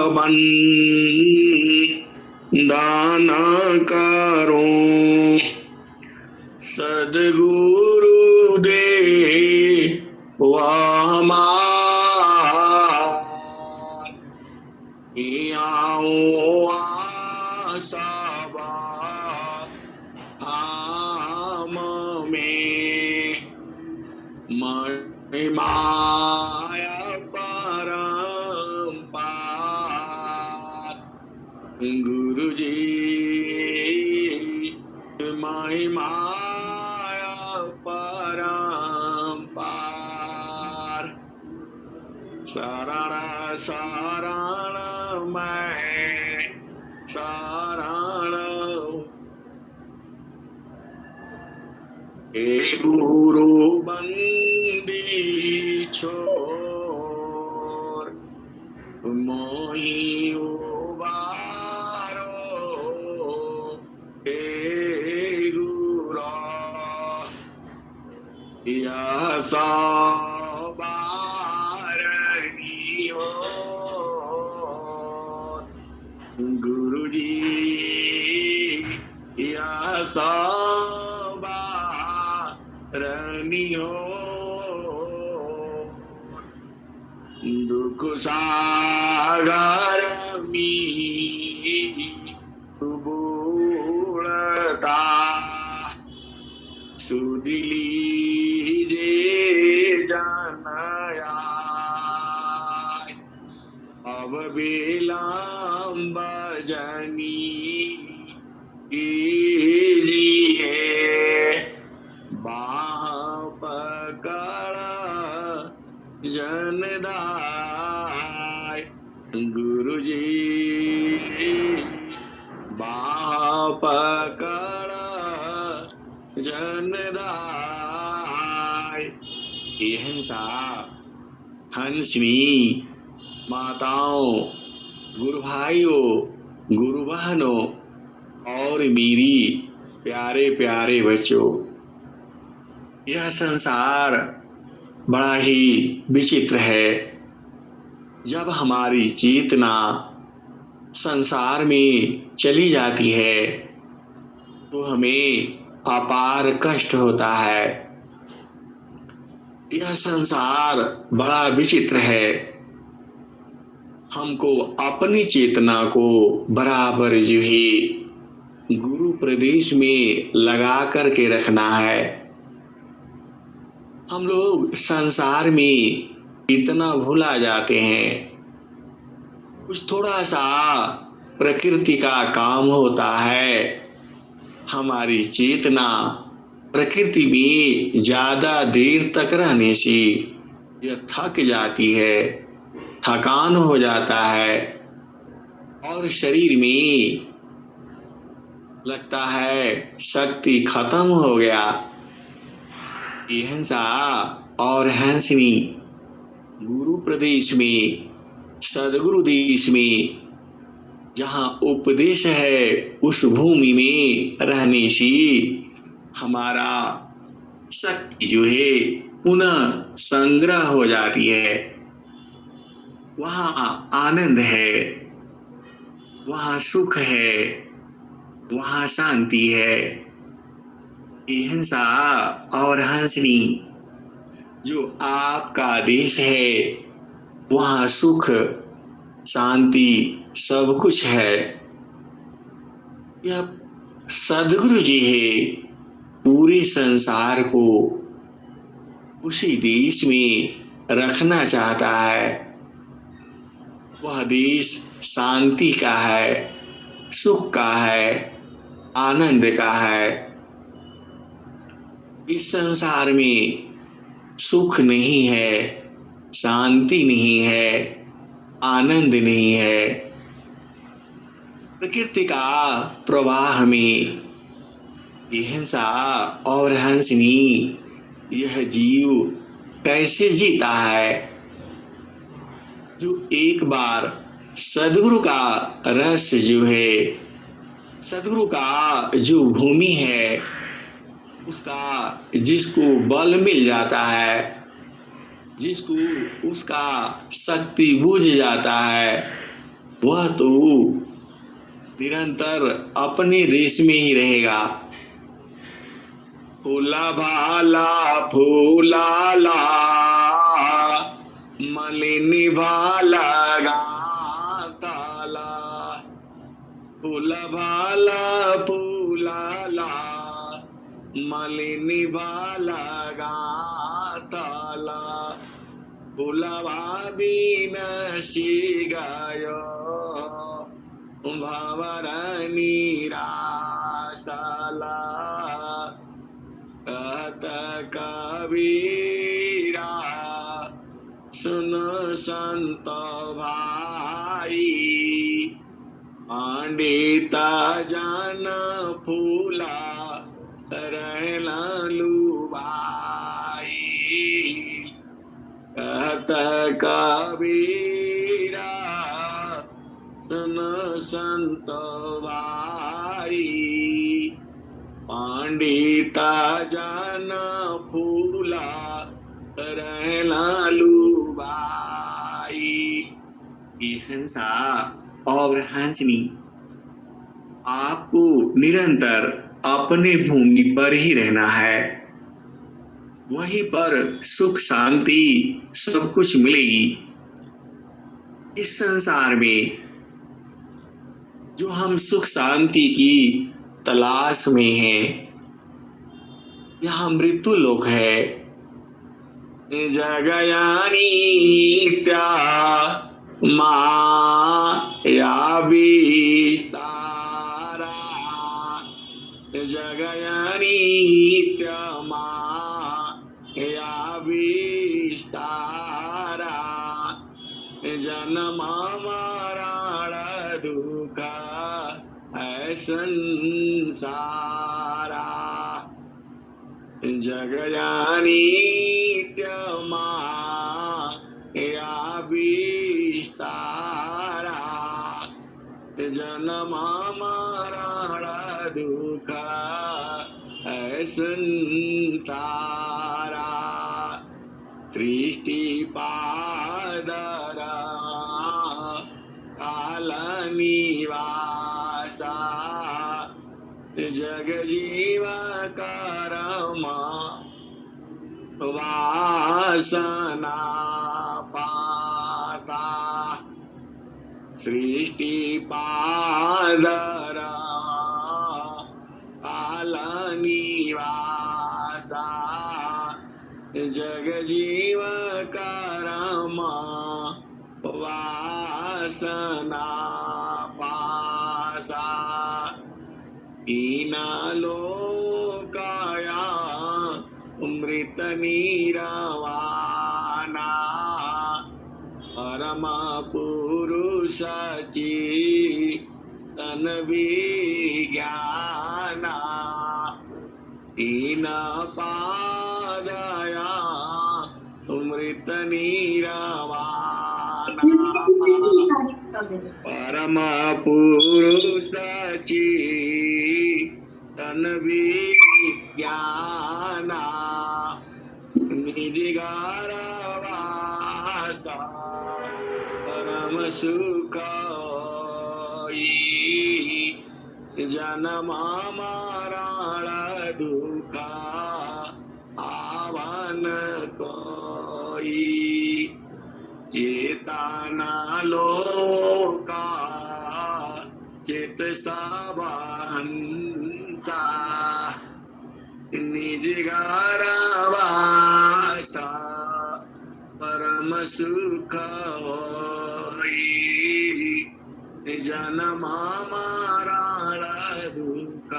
बन दान करो। सदगुरु दे आओ आसबा हम में माया परम्पार। गुरु जी माया परम्पार। शरण शरण मैं शरण हे गुरु बंदी छोर मोहि उबारो। हे गुरु यह सवारनी हो। गुरु जी यह सवारनी हो। दुख सागर में बुड़ता सुध लीजे जनया। अब विलंब जनी कीजिए बाह पकड़ जनदाय। गुरु जी बाह पकड़ जनदाय। हंसा हंसनी माताओं, गुरु भाइयों, गुरु बहनों और मेरी प्यारे प्यारे बच्चों, यह संसार बड़ा ही विचित्र है। जब हमारी चेतना संसार में चली जाती है तो हमें अपार कष्ट होता है। यह संसार बड़ा विचित्र है। हमको अपनी चेतना को बराबर जो है गुरु प्रदेश में लगा करके रखना है। हम लोग संसार में इतना भुला जाते हैं। कुछ थोड़ा सा प्रकृति का काम होता है, हमारी चेतना प्रकृति में ज्यादा देर तक रहने से यह थक जाती है, थकान हो जाता है और शरीर में लगता है शक्ति खत्म हो गया। हंसा और हंसनी गुरु प्रदेश में, सदगुरु देश में जहाँ उपदेश है उस भूमि में रहने से हमारा शक्ति जो है पुनः संग्रह हो जाती है। वहाँ आनंद है, वहाँ सुख है, वहाँ शांति है। हंसा और हंसनी जो आपका देश है वहाँ सुख शांति सब कुछ है। यह सदगुरु जी है, पूरे संसार को उसी देश में रखना चाहता है। वह देश शांति का है, सुख का है, आनंद का है। इस संसार में सुख नहीं है, शांति नहीं है, आनंद नहीं है। प्रकृति का प्रवाह में हंसा और हंसनी यह जीव कैसे जीता है? जो एक बार सदगुरु का रस जो है, सदगुरु का जो भूमि है, उसका जिसको बल मिल जाता है, जिसको उसका शक्ति बुझ जाता है वह तो निरंतर अपने देश में ही रहेगा। फूला भाला फूलाला मलिनी भाला गाताला। फूला भाला फूलाला मलिनी भाला गाताला। फुलवा बिनसी गयो भंवर निराशला। कहत कबीरा सुन संत भाई। पंडित जन फूला रहना लुभाई। कहत कबीरा सुन संत भाई। पंडित जन फूला रहना लुभाई। हंसा और हंसनी आपको निरंतर अपने भूमि पर ही रहना है। वहीं पर सुख शांति सब कुछ मिलेगी। इस संसार में जो हम सुख शांति की तलाश में हैं, यहाँ मृत्यु लोक है। जगयानी नित्या माया विस्तारा। जगयानी नित्या माया विस्तारा। जन्म मरण दुख है संसारा। जगयानी नित्य माया विस्तारा। जन्म मरण दुख है संसारा। सृष्टि पादरा काल निवासा। जग जीव कर्म वासना पाता। सृष्टि पादरा काल निवासा। जग जीव कर्म वासना पासा। हीन लोकाया मृत नीरवाना। परम पुरुष चिंतन विज्ञाना। हीन पादया मृत नीरवाना। परम पुरुष चिंतन विज्ञाना। निधिगार वासा परम सुख जन्म मरण दुख आवन कोई। चेतना लोका चित सबहंसा। निजगार वासा परम सुख होई। जन्म मरण दुख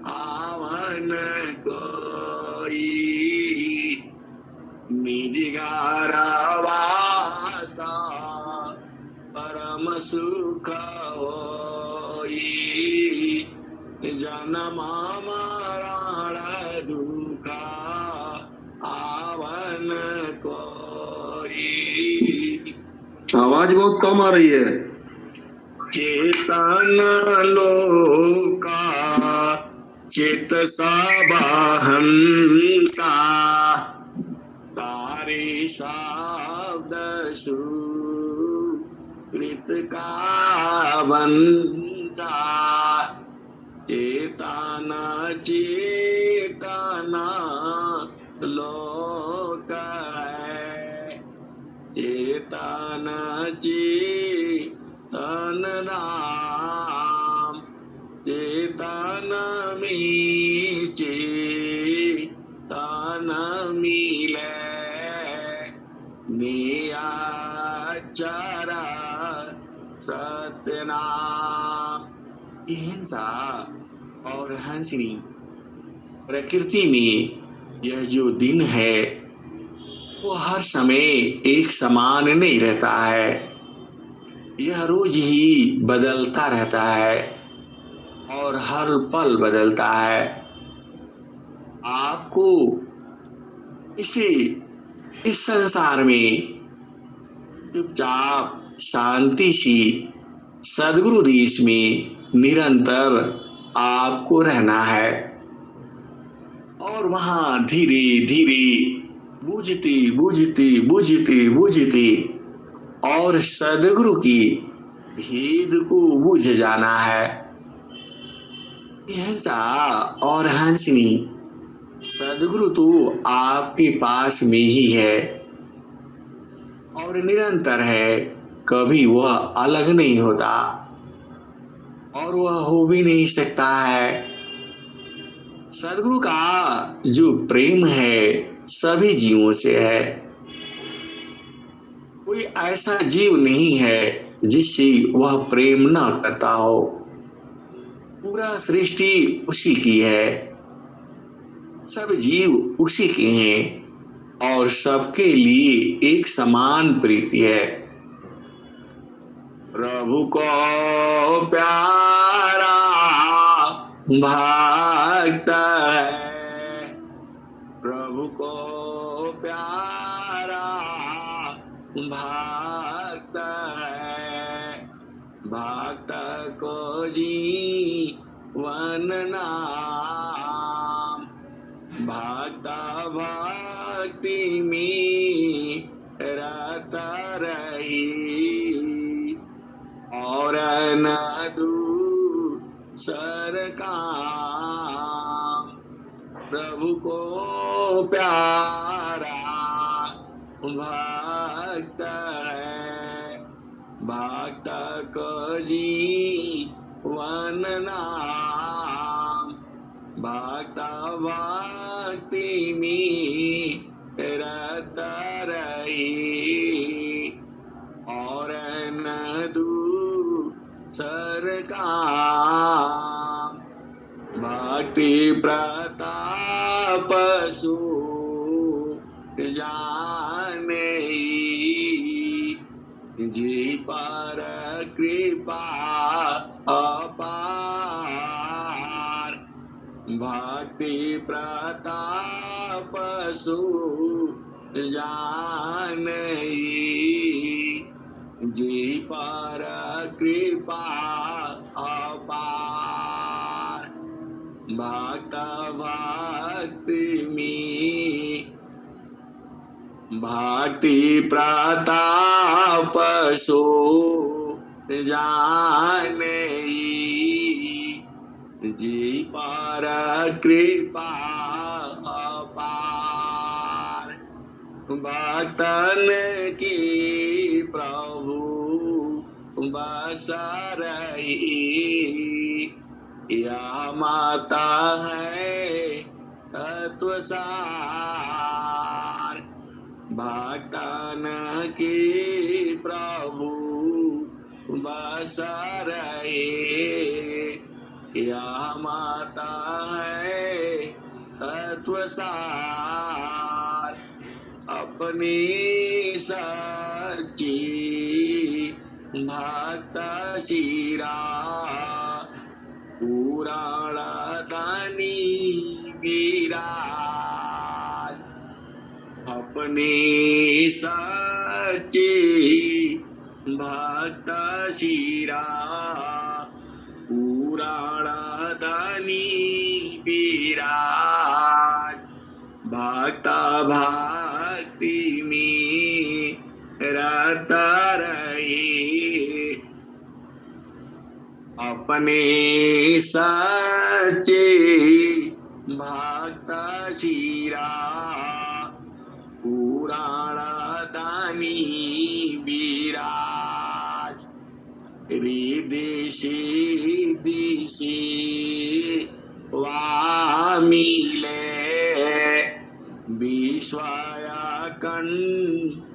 आवन कोई। निजगार वासा परम सुख होई। जन्म मरण दुख आवन कोई। आवाज बहुत कम आ रही है। चेतन लोका चित सबहंसा। सारे हरि शब्द सुकृत का वंशा चेतना चेतना लोक है चेतना चेतन राम चेतना में चेतन मिले नियाचरा सत्यनाम। हिंसा और हंसनी प्रकृति में यह जो दिन है वो हर समय एक समान नहीं रहता है, यह रोज ही बदलता रहता है और हर पल बदलता है। आपको इस संसार में चुपचाप शांति सी सदगुरु देश में निरंतर आपको रहना है और वहां धीरे धीरे बूझते बूझते बूझते बूझते और सदगुरु की भेद को बूझ जाना है। हिंसा और हंसनी सदगुरु तो आपके पास में ही है और निरंतर है, कभी वह अलग नहीं होता और वह हो भी नहीं सकता है। सदगुरु का जो प्रेम है सभी जीवों से है, कोई ऐसा जीव नहीं है जिससे वह प्रेम न करता हो। पूरा सृष्टि उसी की है, सब जीव उसी के हैं और सबके लिए एक समान प्रीति है। प्रभु को प्यारा भक्त है, प्रभु को प्यारा भक्त है, भक्त को जीवन नाम, भक्त भक्ति में रत रही और न दूसर काम। प्रभु को प्यारा भक्त है, भक्त को जीवन नाम, भक्त भक्ति में रत रही और न दूसर काम। भक्ति प्रताप सु जाने जी पर कृपा अपार। भक्ति प्रताप सु जाने जी पर कृपा अपार। भक्त भक्ति में भक्ति प्रताप सो जाने जी पर कृपा अपार। भक्तन की प्रभु बस रही, यह माता है तत्वसार। भक्तन की प्रभु बस रहे, यह माता है तत्वसार। अपनी सच्ची भक्त शिरा पुराण दानी विराज। अपने सच्चे भक्त शिरा पुराण दानी विराज। भक्त भक्त भक्ति में रहता रहे, अपने सच्चे भक्त शिरा पुराण दानी विराज, हृदय दिशे वामिले विश्वाया कंटकराज,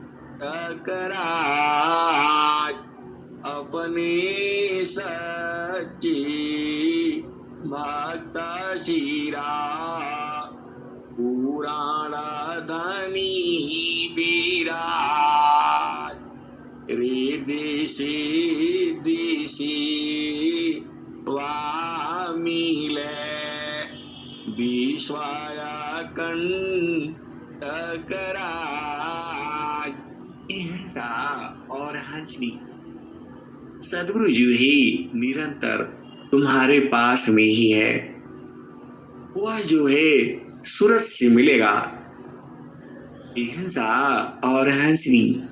अपने सच्चे भक्त शिरा पुराण धनी विराज, हृदय दिशे वामिले विश्वाया कंटकराज। हिंसा और हंसनी सद्गुरु जी ही निरंतर तुम्हारे पास में ही है। वह जो है सूरज से मिलेगा। हिंसा और हंसनी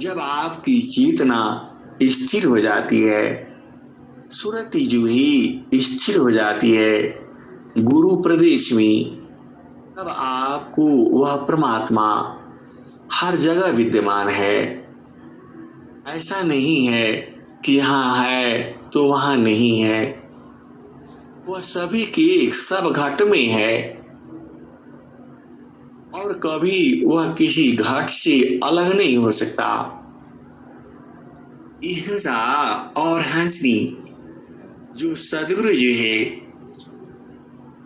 जब आपकी चेतना स्थिर हो जाती है, सुरति जो ही स्थिर हो जाती है गुरु प्रदेश में, तब आपको वह परमात्मा हर जगह विद्यमान है। ऐसा नहीं है कि यहाँ है तो वहाँ नहीं है, वह सभी के सब घट में है और कभी वह किसी घट से अलग नहीं हो सकता। हिंसा और हंसनी जो सद्गुरु जी है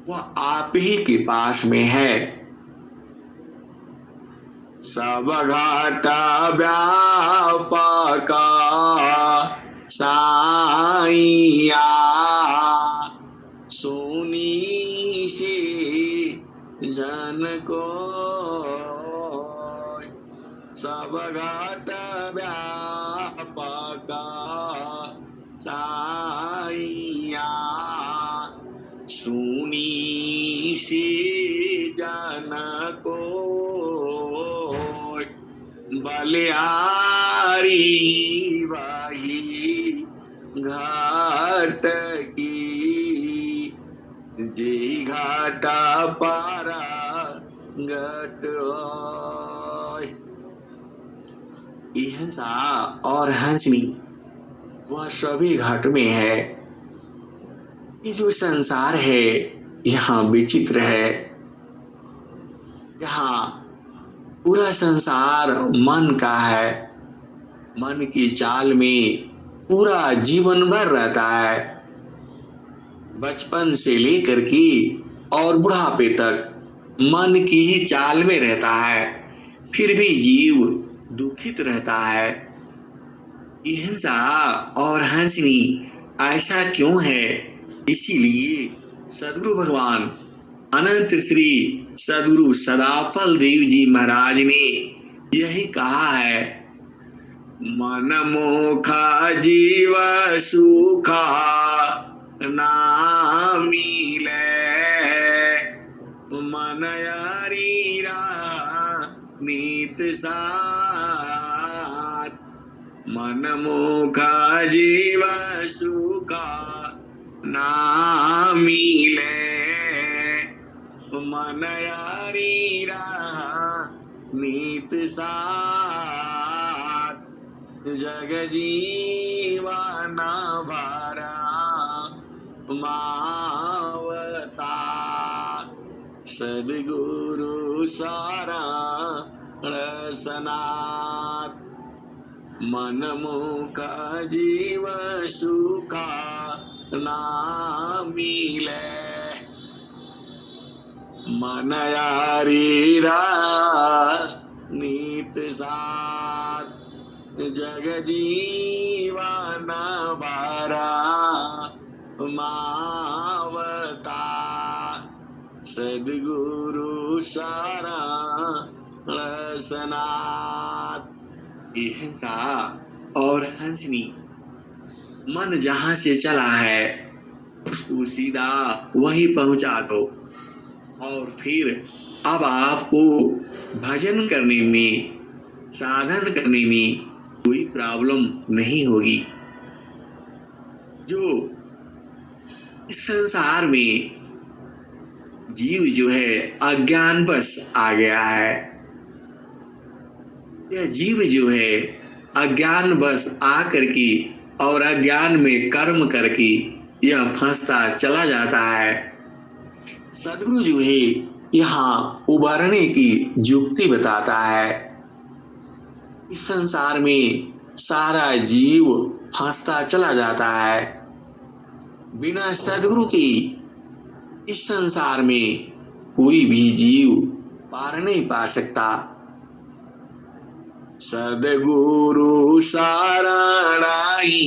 वह आप ही के पास में है। सब घाटा व्यापक साइया, सोनी से जन को सब घाटा व्यापक साइया, सुनी से जन को बलिहारी वही घाट की, जे घाटा पारा घट हिंसा और हंसनी वह सभी घाट में है। ये जो संसार है यहाँ विचित्र है। यहाँ पूरा संसार मन का है। मन की चाल में पूरा जीवन भर रहता है, बचपन से लेकर के और बुढ़ापे तक मन की ही चाल में रहता है। फिर भी जीव दुखित रहता है। हिंसा और हंसनी ऐसा क्यों है? इसीलिए सद्गुरु भगवान अनंत श्री सद्गुरु सदाफल देव जी महाराज ने यही कहा है, मन मोखा जीव सुखा ना मिले, मन यारीरा नीत साथ, मन मोखा जीव सुखा ना मिले, मन यारीरा नीत साथ, जग जीवाना भारा मावता, सद्गुरु सारा सनात, मन मुखा जीव सुखा ना मिले, मन यारीरा नीत साथ, जग जीवाना बारा मावता, सद्गुरु सारा रसनाथ। हिंसा और हंसनी मन जहां से चला है उसको सीधा वहीं पहुंचा दो और फिर अब आपको भजन करने में, साधन करने में कोई प्रॉब्लम नहीं होगी। जो इस संसार में जीव जो है अज्ञान बस आ गया है, यह जीव जो है अज्ञान बस आ करके और अज्ञान में कर्म करके यह फंसता चला जाता है। सदगुरु जो है यहाँ उबरने की युक्ति बताता है। इस संसार में सारा जीव फंसता चला जाता है। बिना सदगुरु के इस संसार में कोई भी जीव पार नहीं पा सकता। सदगुरु शरणाई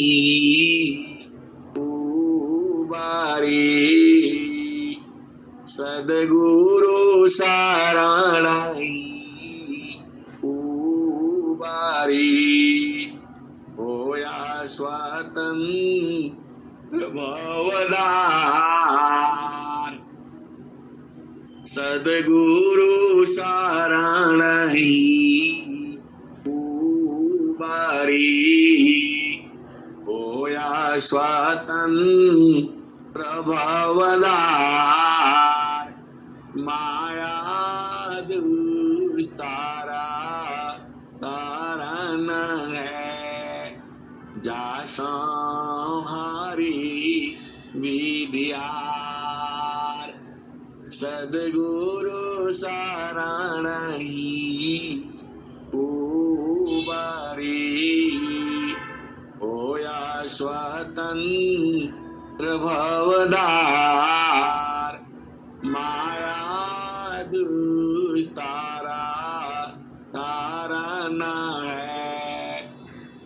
उबारी, सदगुरु शरणाई उबारी, होया स्वतंत्र भवदार। सदगुरु शरणाई उबारी, होया स्वतंत्र भवदार। माया दुस्तारा तारन है, जा संहारी विद्यार। सदगुरु शरणाई उबारी, होया स्वतंत्र भवदार। माया दुस्तारा तारन है,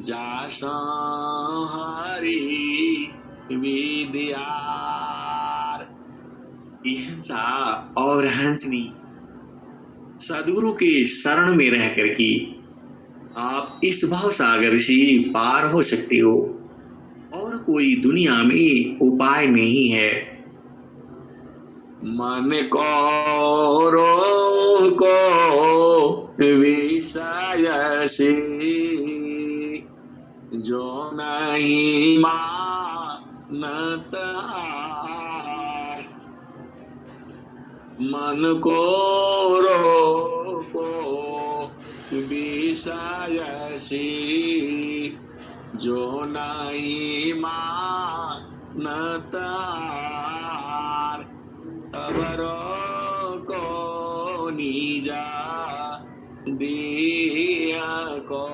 जा संहारी विद्यार। हिंसा और हंसनी सदगुरु के शरण में रह करके आप इस भाव सागर से पार हो सकते हो, और कोई दुनिया में उपाय नहीं है। मन को रोको विषय से, जो नहीं मानता। मन को रोको विषय से, जो नहीं मानता। खबरों को निजा दिया को,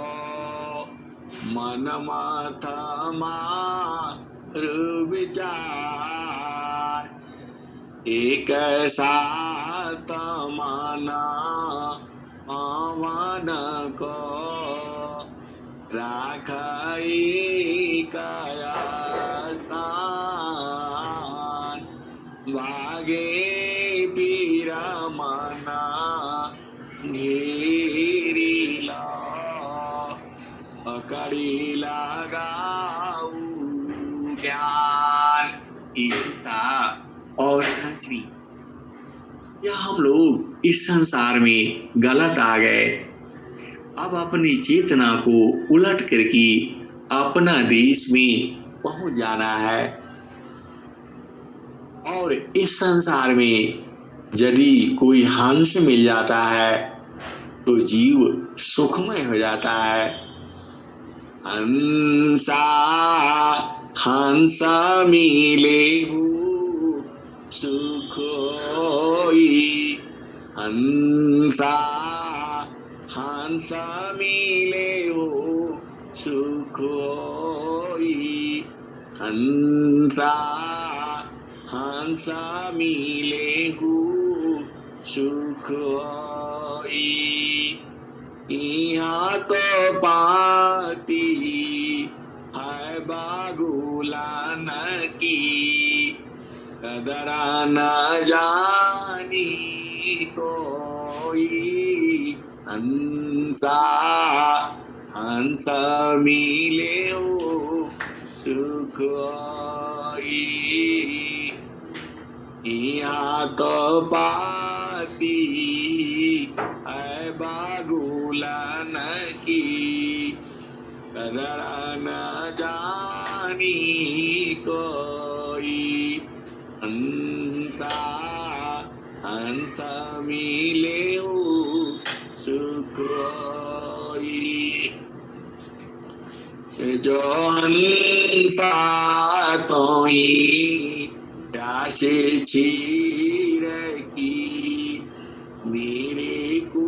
मन माथा मार विचार। एक साथ माना आवन को, राखाई काया स्थान। भागे पीरा मना घेरीला, पकड़ी लगाऊ ज्ञान। हिंसा और हंसनी, या हम लोग इस संसार में गलत आ गए। अब अपनी चेतना को उलट करके अपना देश में पहुंच जाना है, और इस संसार में यदि कोई हंस मिल जाता है तो जीव सुखमय हो जाता है। हंसा हंसा मिले सुख होई, हंसा हंसा मिले सुख होई। हंसा हंसा मिले सुख होई। यहाँ तो पाती है बागुलान की, कदरा न जानी कोई। हंसा हंसा मिले सुख होई। यहाँ तो पाती बागुलन की कदर न जानी कोई। हंसा हंस मिले सुख होई। जो हंसा तोई प्यास छीर की मेरे को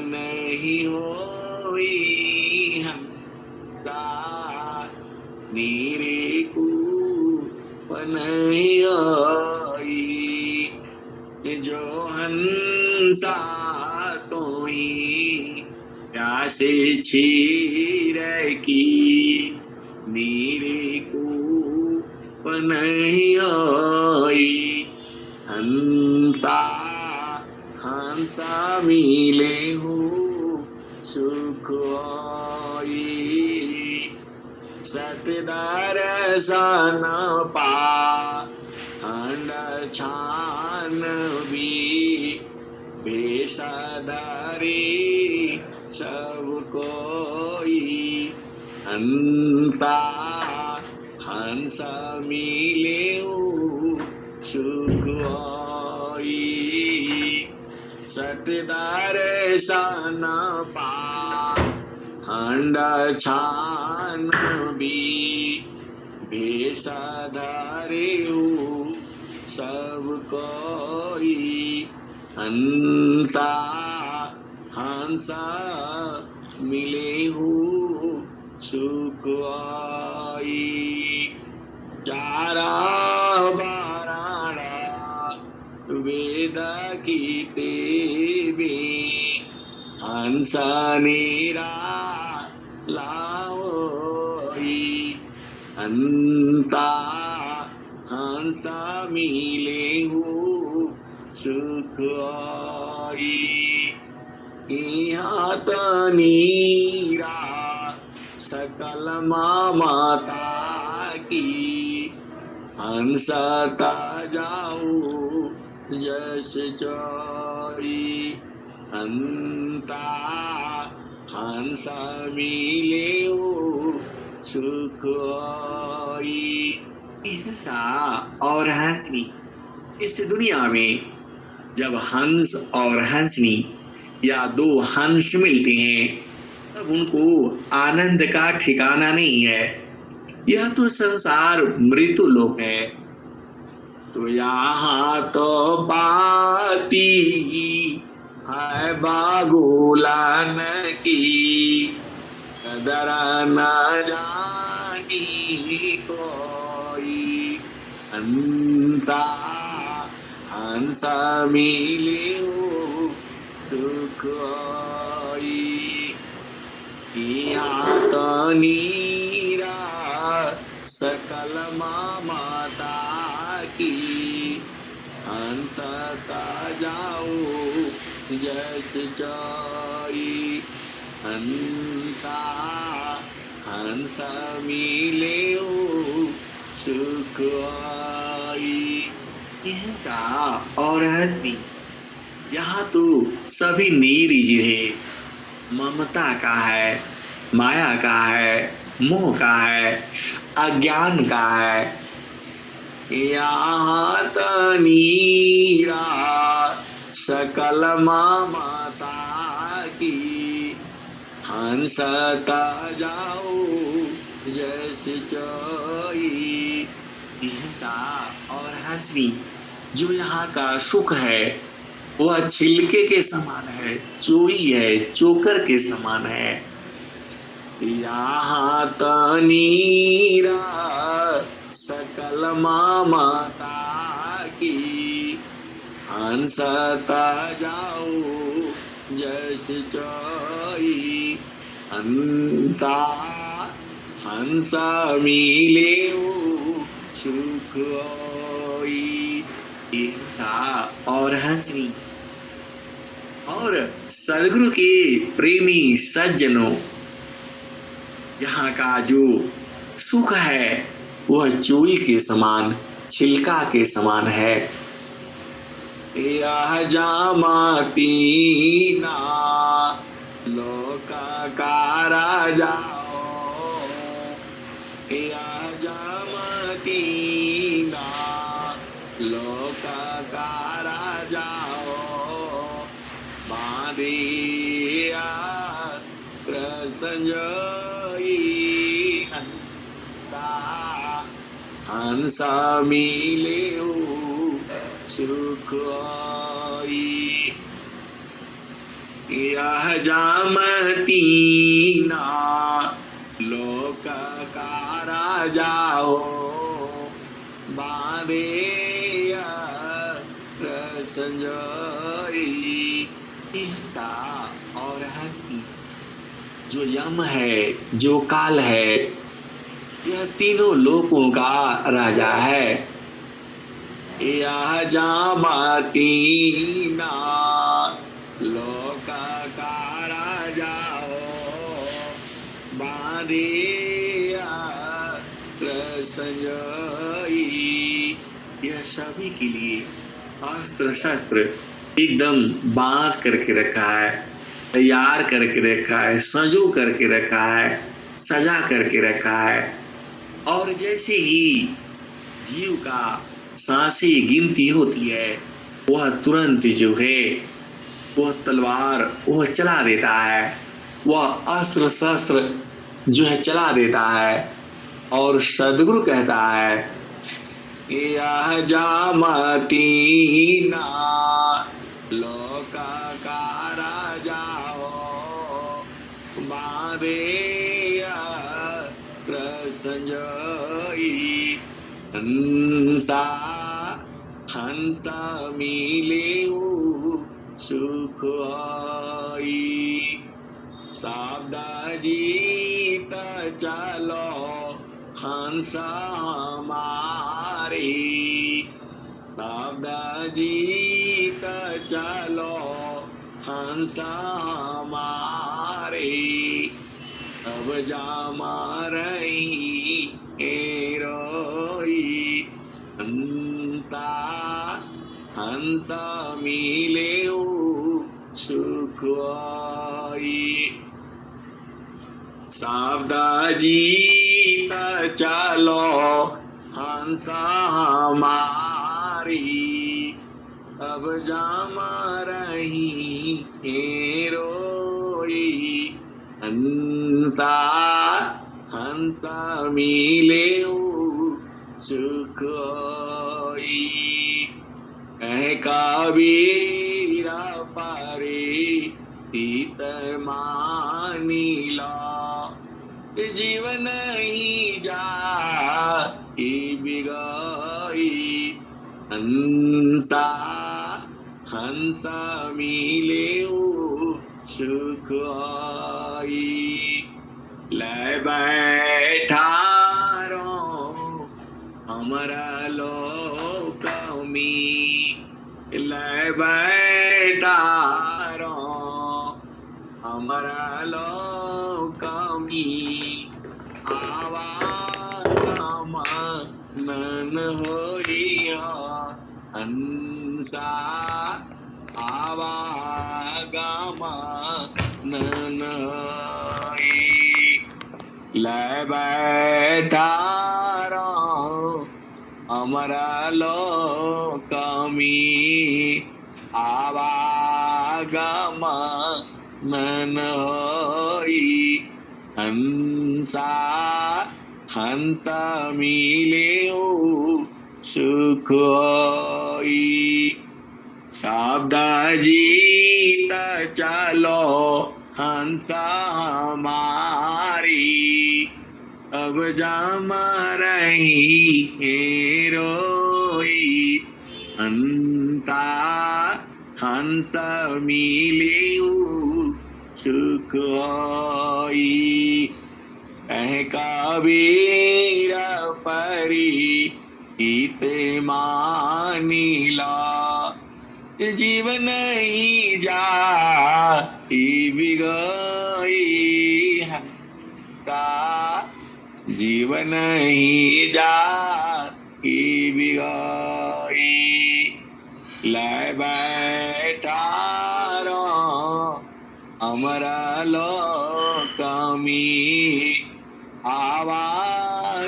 नहीं होई। हंसा मेरे को नहीं होई। जो हंसा तोई प्यास छीर की मेरे को नहीं होई। हंसा हंसा मिले सुख होई। सतदार सन पा हंड छान भी भेषधारी सब कोई। हंसा हंस मिले सुख होई। सतदार सन पा खंड छान भी भेषधारी सब कोई। हंसा हंसा मिले सुख आई। चारा बाराड़ा वेद की तेवी हंस नीरा लाओई। हंसा हंसा मिले सुख आई। यहाँ तनीरा सकल माता की हंसता जाऊ जस चोरी। हंसा हंसा मिले सुख आई। हंसा और हंसनी इस दुनिया में जब हंस और हंसनी या दो हंस मिलते हैं तब उनको आनंद का ठिकाना नहीं है। यह तो संसार मृत्यु लोक है। तो यहाँ तो बाती है बागुलान की कदर न जानी कोई। हंसा हंसा मिले सुख आई। यहाँ तो नीरा सकल माता की हंसता जाओ जस चाई। हंसा हंसा मिले सुख आई। हंसा और हंसनी यहाँ तो सभी नीरी है। ममता का है, माया का है, मोह का है, अज्ञान का है। यहाँ तनीरा सकल माता की हंसता जाओ जस चोई। हंसा और हंसनी जो यहाँ का सुख है वह छिलके के समान है, चोई है, चोकर के समान है। यहाँ तनीरा सकल माता की हंसता जाओ जस चोई। हंसा हंसा मिले सुख होई। हंसा और हंसनी और सदगुरु के प्रेमी सज्जनों यहाँ का जो सुख है वह चोई के समान, छिलका के समान है। यह जामाती ना लोक का राजा यह जामाती ना लोक का राजा मारिया प्रसंजई हंसा हंसा मिले सुख यह जामती ना लोक का राजा हो बारे संजय सा और हंसी जो यम है जो काल है यह तीनों लोकों का राजा है यह जामाती ना लोक का राजा हो बारे संजय यह सभी के लिए अस्त्र शस्त्र एकदम बांध करके रखा है तैयार करके रखा है संजो करके रखा है सजा करके रखा है और जैसे ही जीव का सांसें गिनती होती है वह तुरंत जो है वह तलवार वह चला देता है वह अस्त्र शस्त्र जो है चला देता है और सदगुरु कहता है यह जामती ना लोक का राजा हो बारे संजई हंसा हंसा मिले सुख शब्द जीत चलो हंसा हमारे शब्द जीत चलो हंसा हमारे अब जामा रही रोई हंसा हंसा मिले सुख शब्द जीत चलो हंसा हमारी अब जामा रही रोई हंसा हंसा मिले सुख कह कबीर पारे हित मानिला जीवन ही जा बिगाई हंसा हंसा मिले सुख ले बैठा रो हमारा लोक में ले बैठा रो हमारा लोक में मन होइया हंसा आवागमा नन ले बैठा हमारा लोक में आवागमा नन हंसा हंसा मिले सुख शब्द जीत चलो हंसा हमारी अब जामा रही रोई हंसा हंसा मिले सुख कह कबीर परी हित मानिला जीवन ही जा बिगई हंसा जीवन ही जा बिगई ले बैठा रहो अमरा लोकमी आवागमा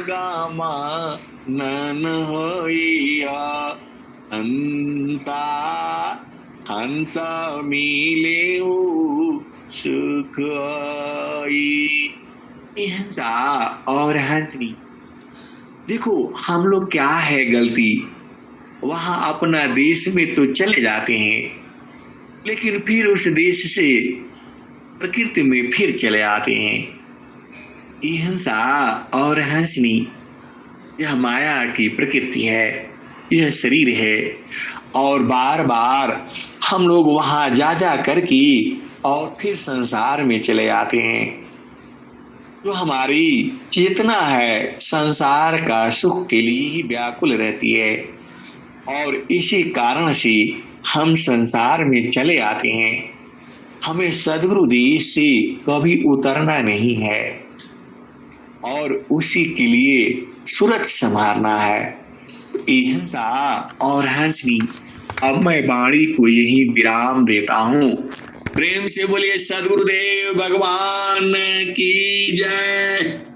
नन होइया हंसा हंस मिले सुख हंसा और हंसनी। देखो हम लोग क्या है गलती, वहां अपना देश में तो चले जाते हैं लेकिन फिर उस देश से प्रकृति में फिर चले आते हैं। हिंसा और हंसनी यह माया की प्रकृति है, यह शरीर है और बार बार हम लोग वहां जा जा करके और फिर संसार में चले आते हैं। जो हमारी चेतना है संसार का सुख के लिए ही व्याकुल रहती है और इसी कारण से हम संसार में चले आते हैं। हमें सद्गुरु देश से कभी उतरना नहीं है और उसी के लिए सूरत संभालना है। हिंसा और हंसनी। अब मैं वाणी को यही विराम देता हूँ। प्रेम से बोलिए सद्गुरुदेव भगवान की जय।